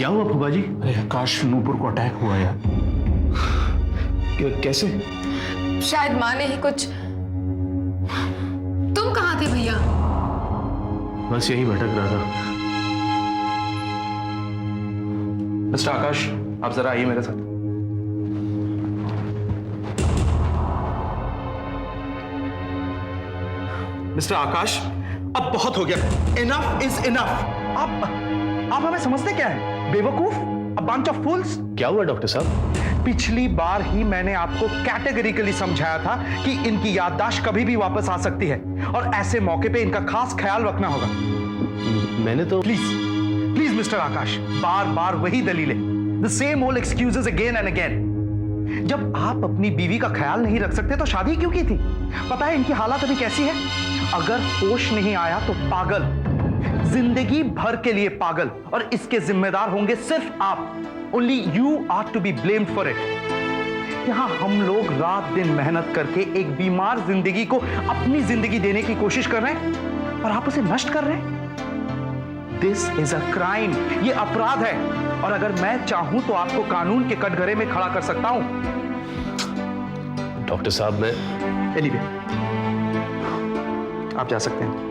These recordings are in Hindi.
क्या हुआ फूफा जी? अरे आकाश, नूपुर को अटैक हुआ यार। कैसे? शायद माँ ने ही कुछ। तुम कहाँ थे भैया? बस यही भटक रहा था। मिस्टर आकाश, आप जरा आइए मेरे साथ। मिस्टर आकाश, अब बहुत हो गया। Enough is enough. आप हमें समझते क्या है? बेवकूफ, अ बंच ऑफ फूल्स। क्या हुआ डॉक्टर साहब? पिछली बार ही मैंने आपको कैटेगरिकली समझाया था कि इनकी याददाश्त कभी भी वापस आ सकती है और ऐसे मौके पे इनका खास ख्याल रखना होगा। मैंने तो प्लीज मिस्टर आकाश, बार बार वही दलीलें, the same old excuses again and again. जब आप अपनी बीवी का ख्याल नहीं रख सकते तो शादी क्यों की थी? पता है इनकी हालत अभी कैसी है? अगर होश नहीं आया तो पागल, जिंदगी भर के लिए पागल, और इसके जिम्मेदार होंगे सिर्फ आप। Only you are to be blamed for it. यहां हम लोग रात दिन मेहनत करके एक बीमार जिंदगी को अपनी जिंदगी देने की कोशिश कर रहे हैं और आप उसे नष्ट कर रहे हैं। दिस इज अ क्राइम, ये अपराध है, और अगर मैं चाहूं तो आपको कानून के कटघरे में खड़ा कर सकता हूं। डॉक्टर साहब, मैं एनीवे, आप जा सकते हैं।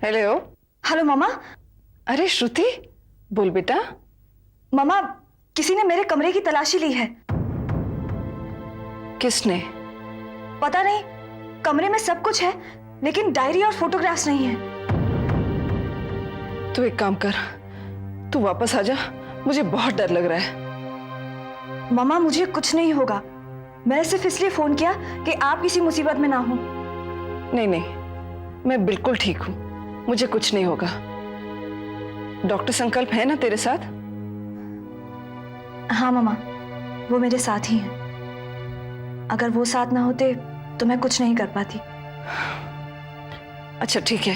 हेलो। हेलो मामा। अरे श्रुति, बोल बेटा। मामा, किसी ने मेरे कमरे की तलाशी ली है। किसने? पता नहीं, कमरे में सब कुछ है लेकिन डायरी और फोटोग्राफ्स नहीं है। तू एक काम कर, तू वापस आ जा, मुझे बहुत डर लग रहा है। मामा, मुझे कुछ नहीं होगा। मैंने सिर्फ इसलिए फोन किया कि आप किसी मुसीबत में ना हो। नहीं नहीं, मैं बिल्कुल ठीक हूं, मुझे कुछ नहीं होगा। डॉक्टर संकल्प है ना तेरे साथ? हाँ मामा, वो मेरे साथ ही हैं। अगर वो साथ ना होते तो मैं कुछ नहीं कर पाती। अच्छा ठीक है,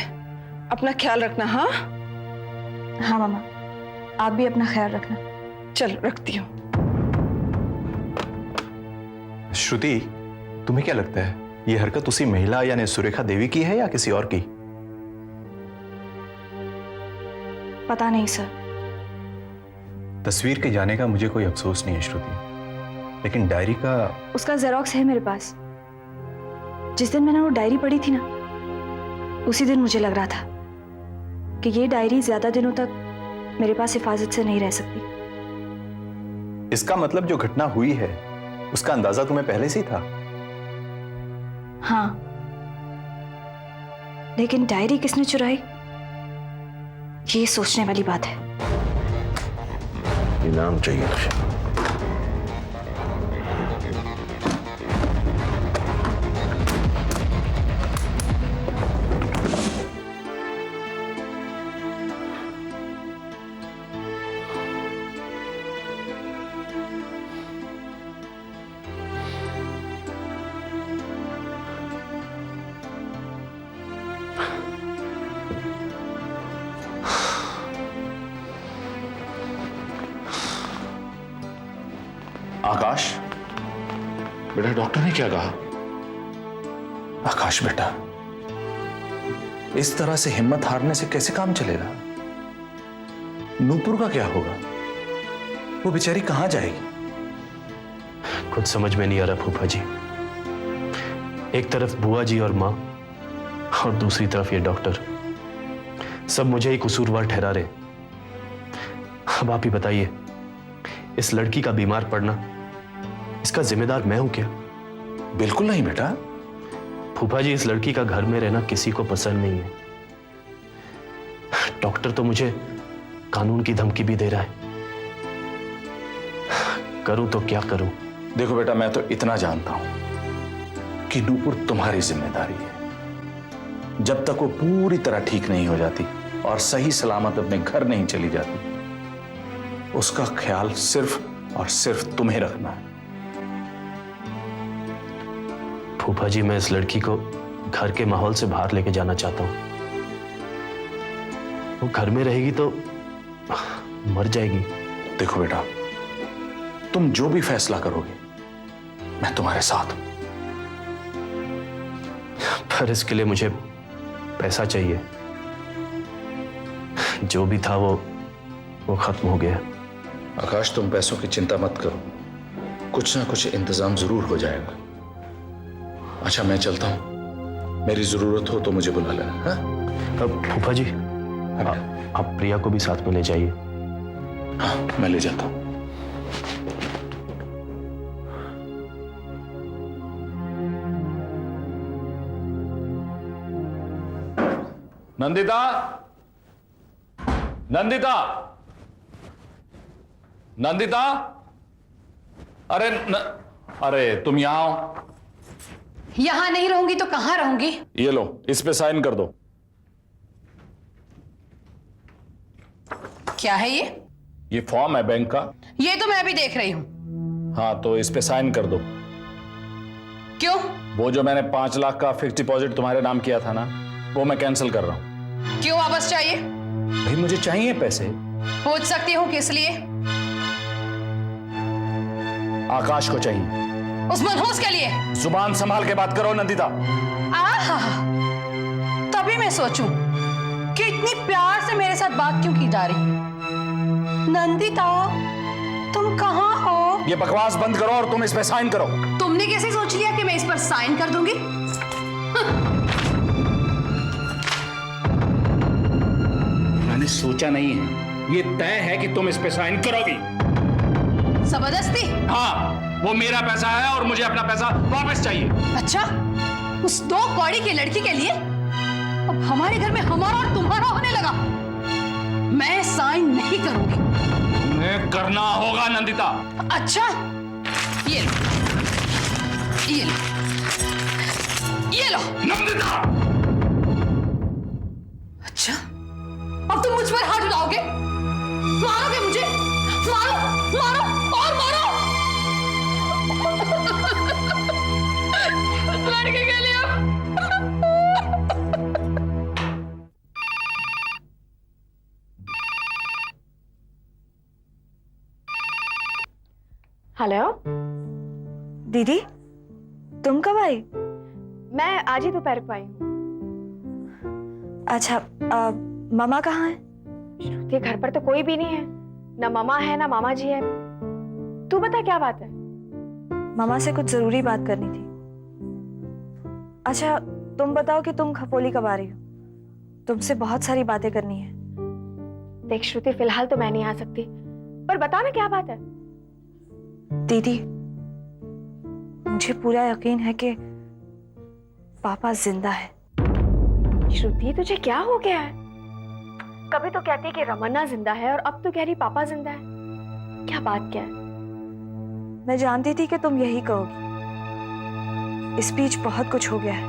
अपना ख्याल रखना। हाँ हाँ मामा, आप भी अपना ख्याल रखना। चल रखती हूँ। श्रुति, तुम्हें क्या लगता है ये हरकत उसी महिला यानी सुरेखा देवी की है या किसी और की? पता नहीं सर। तस्वीर के जाने का मुझे कोई अफसोस नहीं है श्रुति, लेकिन डायरी का उसका जेरोक्स है मेरे पास। जिस दिन मैंने वो डायरी पढ़ी थी ना, उसी दिन मुझे लग रहा था कि ये डायरी ज्यादा दिनों तक मेरे पास हिफाजत से नहीं रह सकती। इसका मतलब जो घटना हुई है उसका अंदाजा तुम्हें पहले से ही था? हाँ, लेकिन डायरी किसने चुराई, ये सोचने वाली बात है। इनाम चाहिए तुझे। आकाश बेटा, डॉक्टर ने क्या कहा? आकाश बेटा, इस तरह से हिम्मत हारने से कैसे काम चलेगा? नूपुर का क्या होगा? वो बेचारी कहां जाएगी? कुछ समझ में नहीं आ रहा फूफा जी। एक तरफ बुआ जी और माँ, और दूसरी तरफ ये डॉक्टर, सब मुझे ही कसूरवार ठहरा रहे। अब आप ही बताइए, इस लड़की का बीमार पड़ना, इसका जिम्मेदार मैं हूं क्या? बिल्कुल नहीं बेटा। फूफा जी, इस लड़की का घर में रहना किसी को पसंद नहीं है। डॉक्टर तो मुझे कानून की धमकी भी दे रहा है। करूं तो क्या करूं? देखो बेटा, मैं तो इतना जानता हूं कि नूपुर तुम्हारी जिम्मेदारी है। जब तक वो पूरी तरह ठीक नहीं हो जाती और सही सलामत अपने घर नहीं चली जाती, उसका ख्याल सिर्फ और सिर्फ तुम्हें रखना है। फूफा जी, मैं इस लड़की को घर के माहौल से बाहर लेके जाना चाहता हूं। वो घर में रहेगी तो मर जाएगी। देखो बेटा, तुम जो भी फैसला करोगे मैं तुम्हारे साथ हूं। पर इसके लिए मुझे पैसा चाहिए। जो भी था वो खत्म हो गया। आकाश, तुम पैसों की चिंता मत करो, कुछ ना कुछ इंतजाम जरूर हो जाएगा। अच्छा, मैं चलता हूं, मेरी जरूरत हो तो मुझे बुला लेना। हाँ? अब फूफा जी, आप प्रिया को भी साथ में ले जाइए। हाँ, मैं ले जाता हूं। नंदिता, नंदिता, नंदिता, अरे तुम यहां हो? यहां नहीं रहूंगी तो कहां रहूंगी? ये लो, इस पे साइन कर दो। क्या है ये? ये फॉर्म है बैंक का। ये तो मैं भी देख रही हूं। हाँ, तो इस पे साइन कर दो। क्यों? वो जो मैंने 5 लाख का फिक्स डिपॉजिट तुम्हारे नाम किया था ना, वो मैं कैंसिल कर रहा हूं। क्यों वापस चाहिए? भाई, मुझे चाहिए पैसे। पूछ सकती हूँ किस लिए? आकाश को चाहिए। उस मनहूस के लिए? जुबान संभाल के बात करो नंदिता। आहा, तभी मैं सोचूं कि इतनी प्यार से मेरे साथ बात क्यों की जा रही है। नंदिता, तुम कहां हो? ये बकवास बंद करो और तुम इस पे साइन करो। तुमने कैसे सोच लिया कि मैं इस पर साइन कर दूंगी? मैंने सोचा नहीं है, ये तय है कि तुम इस पे साइन करोगी। जबरदस्ती? हाँ, वो मेरा पैसा है और मुझे अपना पैसा वापस चाहिए। अच्छा, उस 2 कौड़ी की लड़की के लिए अब हमारे घर में हमारा और तुम्हारा होने लगा। मैं साइन नहीं करूंगी। तुम्हें करना होगा नंदिता। अच्छा, ये लो, ये लो, ये लो। नंदिता! अच्छा, अब तुम मुझ पर हाथ उठाओगे? मारोगे मुझे? मारो, मारो और मारो। लड़के के लिए हेलो दीदी, तुम कब आई? मैं आज ही दोपहर को आई हूँ। अच्छा, मामा कहाँ है? श्रुति, घर पर तो कोई भी नहीं है, ना मामा है ना मामा जी है। तू बता क्या बात है? मामा से कुछ जरूरी बात करनी थी। अच्छा, तुम बताओ कि तुम खपोली कब आ रही हो? तुमसे बहुत सारी बातें करनी है। देख श्रुति, फिलहाल तो मैं नहीं आ सकती, पर बता ना क्या बात है। दीदी, मुझे पूरा यकीन है कि पापा जिंदा है। श्रुति, तुझे क्या हो गया है? कभी तो कहती कि रमन्ना जिंदा है और अब तो कह रही पापा जिंदा है। क्या बात क्या है? मैं जानती थी कि तुम यही कहोगी। इस बीच बहुत कुछ हो गया है।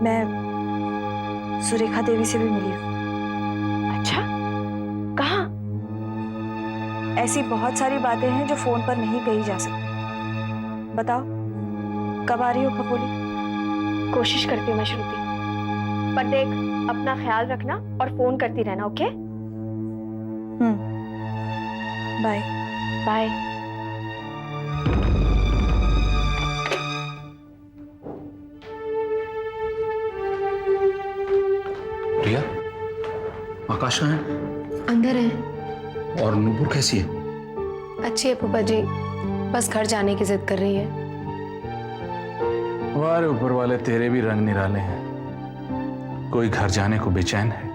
मैं सुरेखा देवी से भी मिली हूँ। अच्छा, कहाँ? ऐसी बहुत सारी बातें हैं जो फोन पर नहीं कही जा सकती। बताओ, कब आ रही हो खपोली? कोशिश करती हूँ मैं श्रुति, पर देख अपना ख्याल रखना और फोन करती रहना, okay? Bye bye. Priya, Akash कहाँ है? अंदर है। और नूपुर कैसी है? अच्छी है फूफा जी, बस घर जाने की जिद कर रही है। वारे ऊपर वाले, तेरे भी रंग निराले हैं। कोई घर जाने को बेचैन है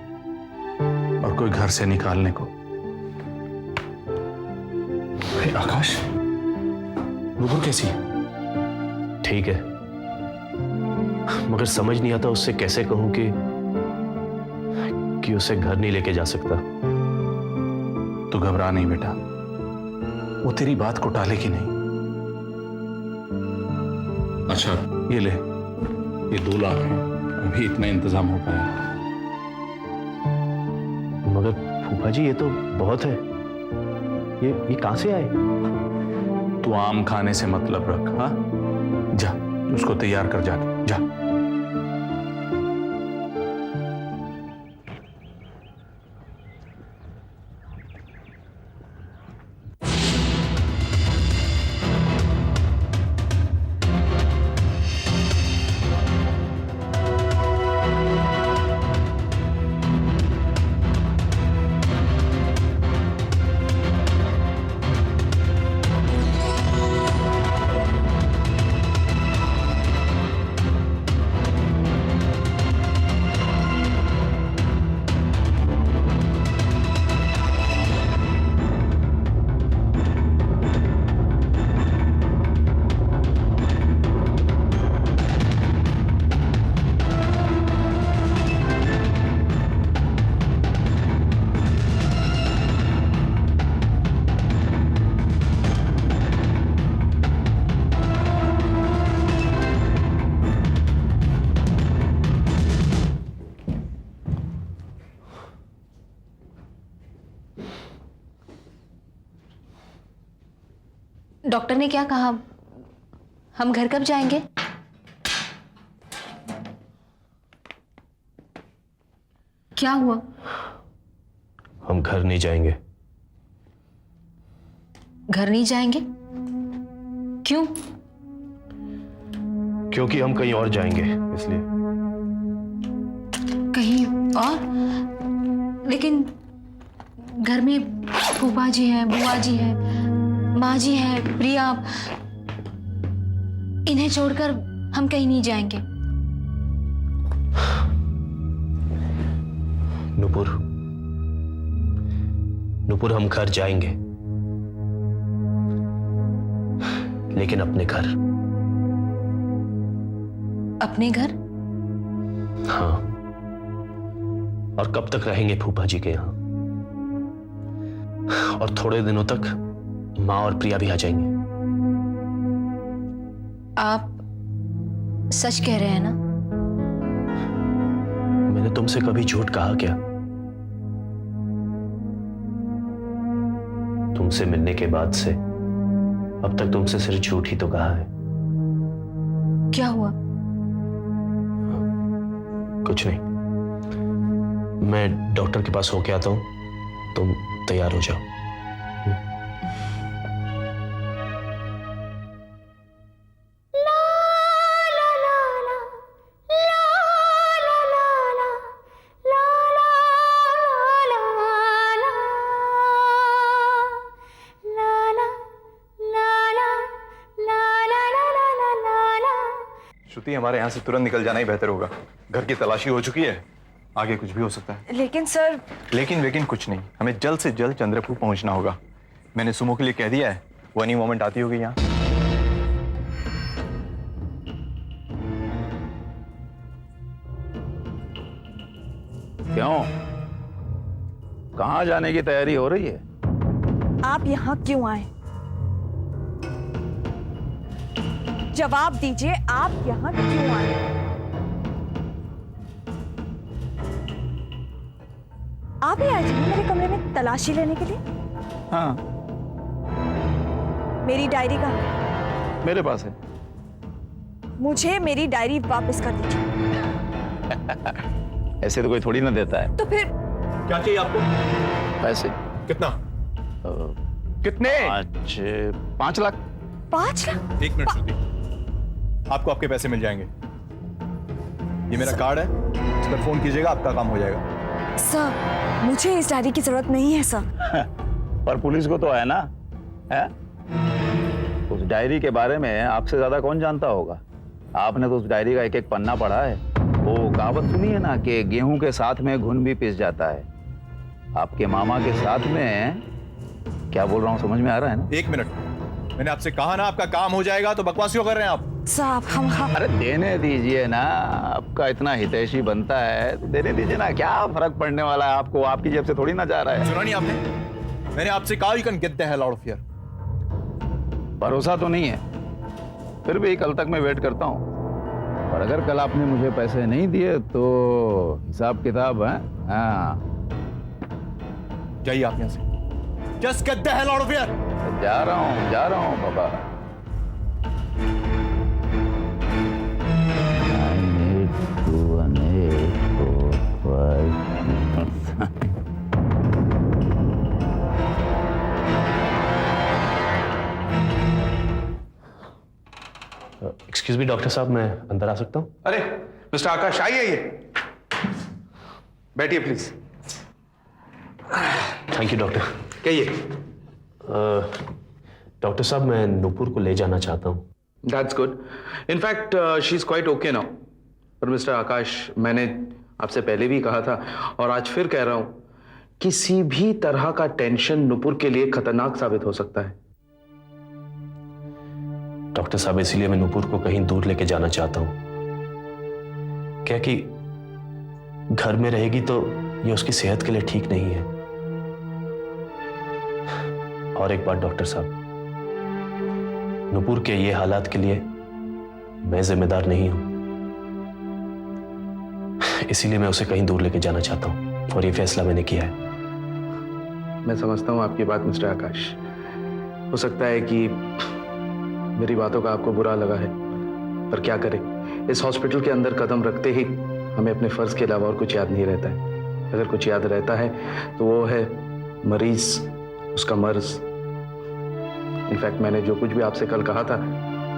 और कोई घर से निकालने को। अरे आकाश, नूपुर कैसी है? ठीक है, मगर समझ नहीं आता उससे कैसे कहूं कि उसे घर नहीं लेके जा सकता। तू घबरा नहीं बेटा, वो तेरी बात को टालेगी नहीं। अच्छा, ये ले, ये 2 लाख हैं, अभी इतना इंतजाम हो पाएगा। मगर फूफा जी, ये तो बहुत है। ये कहां से आए? तू आम खाने से मतलब रख। हाँ, जा उसको तैयार कर जाके जा। डॉक्टर ने क्या कहा? हम घर कब जाएंगे? क्या हुआ? हम घर नहीं जाएंगे। घर नहीं जाएंगे? क्यों? क्योंकि हम कहीं और जाएंगे, इसलिए। कहीं और? लेकिन घर में फूफा जी हैं, बुआ जी हैं, माँ जी हैं, प्रिया, इन्हें छोड़कर हम कहीं नहीं जाएंगे। नुपुर, नुपुर, हम घर जाएंगे, लेकिन अपने घर। अपने घर? हाँ। और कब तक रहेंगे फूफा जी के यहां? और थोड़े दिनों तक माँ और प्रिया भी आ जाएंगे। आप सच कह रहे हैं ना? मैंने तुमसे कभी झूठ कहा क्या? तुमसे मिलने के बाद से अब तक तुमसे सिर्फ झूठ ही तो कहा है। क्या हुआ? कुछ नहीं। मैं डॉक्टर के पास होके आता हूं, तुम तैयार हो जाओ। श्रुति, हमारे यहाँ से तुरंत निकल जाना ही बेहतर होगा। घर की तलाशी हो चुकी है, आगे कुछ भी हो सकता है। लेकिन सर। लेकिन कुछ नहीं, हमें जल्द से जल्द चंद्रपुर पहुंचना होगा। मैंने सुमो के लिए कह दिया है, वो एनी मोमेंट आती होगी यहाँ। क्यों? कहाँ जाने की तैयारी हो रही है? आप यहाँ क्यों आए? जवाब दीजिए, आप यहाँ क्यों आए? आप ही आए थे मेरे कमरे में तलाशी लेने के लिए? हाँ, मेरी डायरी कहाँ है? मेरे पास है। मुझे मेरी डायरी वापस कर दीजिए। ऐसे तो कोई थोड़ी ना देता है। तो फिर क्या चाहिए आपको? पैसे। कितना? कितने? 5 लाख। 5 लाख? 1 मिनट श्रुति, आपको आपके पैसे मिल जाएंगे। ये मेरा कार्ड है, इस पर फोन कीजिएगा, आपका काम हो जाएगा। सर, मुझे इस डायरी की जरूरत नहीं है सर। पर पुलिस को तो है ना, है? उस डायरी के बारे में आपसे ज्यादा कौन जानता होगा? आपने तो उस डायरी का एक एक पन्ना पढ़ा है। वो कहावत सुनी है ना कि गेहूं के साथ में घुन भी पिस जाता है। आपके मामा के साथ में, क्या बोल रहा हूँ समझ में आ रहा है ना? 1 मिनट, मैंने आपसे कहा ना आपका काम हो जाएगा, तो बकवास क्यों कर रहे हैं आप? साहब, हम अरे देने दीजिए ना, आपका इतना हितैषी बनता है तो देने दीजिए ना। क्या फर्क पड़ने वाला है आपको? आपकी जेब से थोड़ी ना जा रहा है। सुना नहीं आपने? मैंने आपसे कहा, you can get the hell out of here. भरोसा तो नहीं है, फिर भी कल तक मैं वेट करता हूँ। और अगर कल आपने मुझे पैसे नहीं दिए तो हिसाब किताब है। हाँ, जाइए आप यहाँ से। Just get the hell out of here. जा रहा हूँ बाबा। एक्सक्यूज मी डॉक्टर साहब, मैं अंदर आ सकता हूँ? अरे मिस्टर आकाश, आइए आइए, बैठिए प्लीज। Thank you doctor. कहिए। डॉक्टर साहब, मैं नूपुर को ले जाना चाहता हूँ। That's good. In fact she is quite okay now. पर मिस्टर आकाश, मैंने आपसे पहले भी कहा था और आज फिर कह रहा हूं, किसी भी तरह का टेंशन नूपुर के लिए खतरनाक साबित हो सकता है। डॉक्टर साहब, इसीलिए मैं नूपुर को कहीं दूर लेके जाना चाहता हूँ। क्या कि घर में रहेगी तो ये उसकी सेहत के लिए ठीक नहीं है। और एक बात डॉक्टर साहब, नूपुर के ये हालात के लिए मैं जिम्मेदार नहीं हूं, इसीलिए मैं उसे कहीं दूर लेके जाना चाहता हूं और ये फैसला मैंने किया है। मैं समझता हूं आपकी बात मिस्टर आकाश। हो सकता है कि मेरी बातों का आपको बुरा लगा है, पर क्या करें, इस हॉस्पिटल के अंदर कदम रखते ही हमें अपने फर्ज के अलावा और कुछ याद नहीं रहता है। अगर कुछ याद रहता है तो वो है मरीज, उसका मर्ज। इनफैक्ट मैंने जो कुछ भी आपसे कल कहा था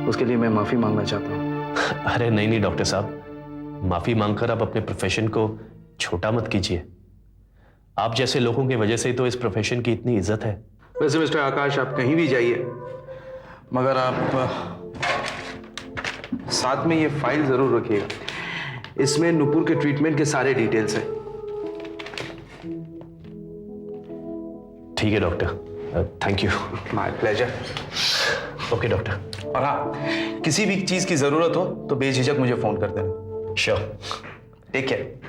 उसके लिए मैं माफी मांगना चाहता हूँ। अरे नहीं नहीं डॉक्टर साहब, माफी मांगकर आप अपने प्रोफेशन को छोटा मत कीजिए। आप जैसे लोगों की वजह से ही तो इस प्रोफेशन की इतनी इज्जत है। वैसे मिस्टर आकाश, आप कहीं भी जाइए, मगर आप साथ में ये फाइल जरूर रखिएगा। इसमें नूपुर के ट्रीटमेंट के सारे डिटेल्स हैं। ठीक है doctor, thank you. My pleasure. Okay doctor. और हाँ, किसी भी चीज की जरूरत हो तो बेझिझक मुझे फोन कर देना। श्योर। Take care.